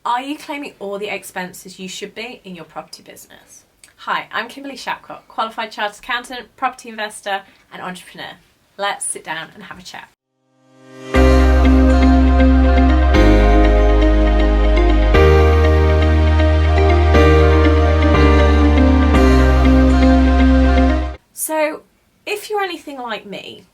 Are you claiming all the expenses you should be in your property business? Hi, I'm Kimberly Shapcott, qualified chartered accountant, property investor and entrepreneur. Let's sit down and have a chat. So, if you're anything like me,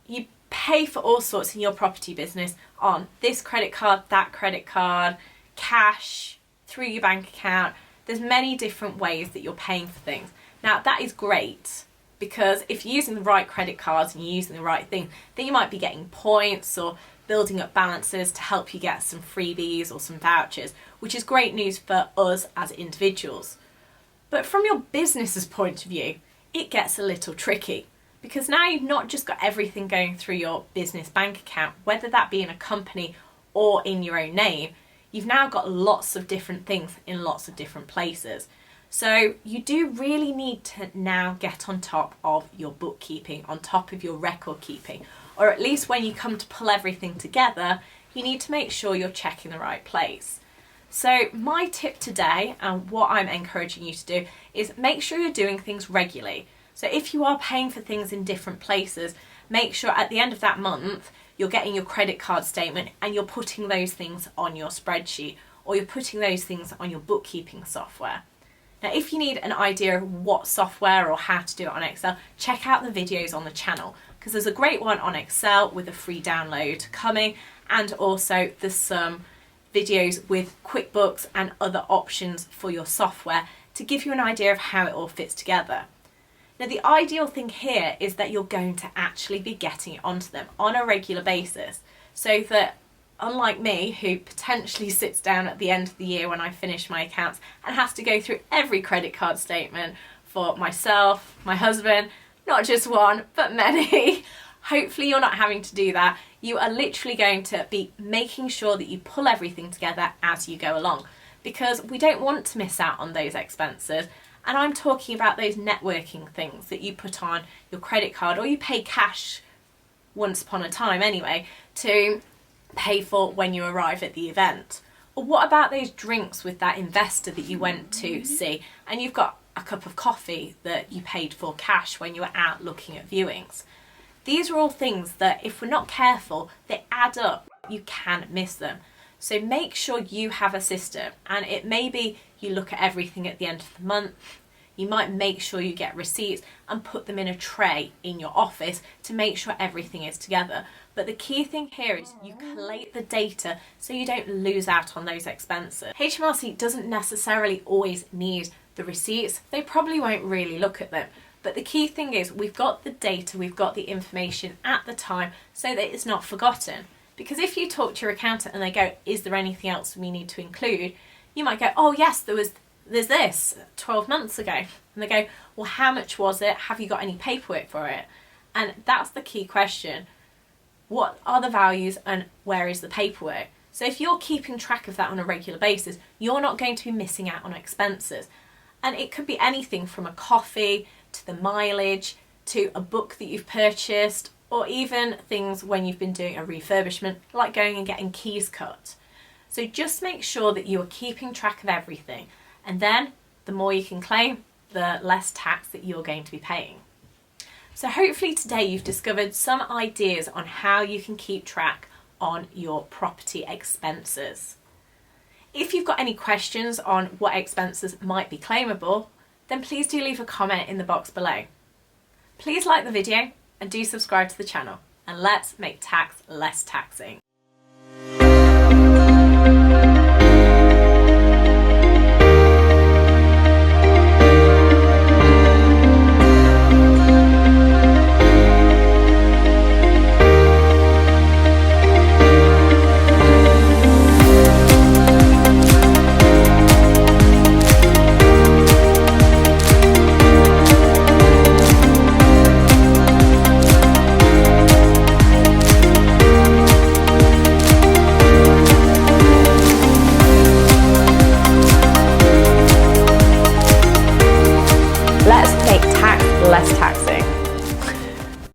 you pay for all sorts in your property business on this credit card, that credit card, cash, through your bank account. There's many different ways that you're paying for things. Now that is great because if you're using the right credit cards and you're using the right thing, then you might be getting points or building up balances to help you get some freebies or some vouchers, which is great news for us as individuals. But from your business's point of view, it gets a little tricky because now you've not just got everything going through your business bank account, whether that be in a company or in your own name. You've now got lots of different things in lots of different places. So you do really need to now get on top of your bookkeeping, on top of your record keeping, or at least when you come to pull everything together, you need to make sure you're checking the right place. So my tip today, and what I'm encouraging you to do, is make sure you're doing things regularly. So if you are paying for things in different places, make sure at the end of that month, you're getting your credit card statement and you're putting those things on your spreadsheet or you're putting those things on your bookkeeping software. Now, if you need an idea of what software or how to do it on Excel, check out the videos on the channel because there's a great one on Excel with a free download coming, and also there's some videos with QuickBooks and other options for your software to give you an idea of how it all fits together. Now, the ideal thing here is that you're going to actually be getting it onto them on a regular basis, so that unlike me, who potentially sits down at the end of the year when I finish my accounts and has to go through every credit card statement for myself, my husband, not just one, but many. Hopefully you're not having to do that. You are literally going to be making sure that you pull everything together as you go along, because we don't want to miss out on those expenses. And I'm talking about those networking things that you put on your credit card or you pay cash once upon a time anyway to pay for when you arrive at the event. Or what about those drinks with that investor that you went to see and you've got a cup of coffee that you paid for cash when you were out looking at viewings? These are all things that if we're not careful, they add up. You can miss them. So make sure you have a system, and it may be you look at everything at the end of the month. You might make sure you get receipts and put them in a tray in your office to make sure everything is together. But the key thing here is you collate the data so you don't lose out on those expenses. HMRC doesn't necessarily always need the receipts. They probably won't really look at them. But the key thing is we've got the data, we've got the information at the time so that it's not forgotten. Because if you talk to your accountant and they go, is there anything else we need to include? You might go, oh yes, there's this 12 months ago. And they go, well, how much was it? Have you got any paperwork for it? And that's the key question. What are the values and where is the paperwork? So if you're keeping track of that on a regular basis, you're not going to be missing out on expenses. And it could be anything from a coffee to the mileage to a book that you've purchased, or even things when you've been doing a refurbishment, like going and getting keys cut. So just make sure that you are keeping track of everything. And then the more you can claim, the less tax that you're going to be paying. So hopefully today you've discovered some ideas on how you can keep track on your property expenses. If you've got any questions on what expenses might be claimable, then please do leave a comment in the box below. Please like the video and do subscribe to the channel, and let's make tax less taxing.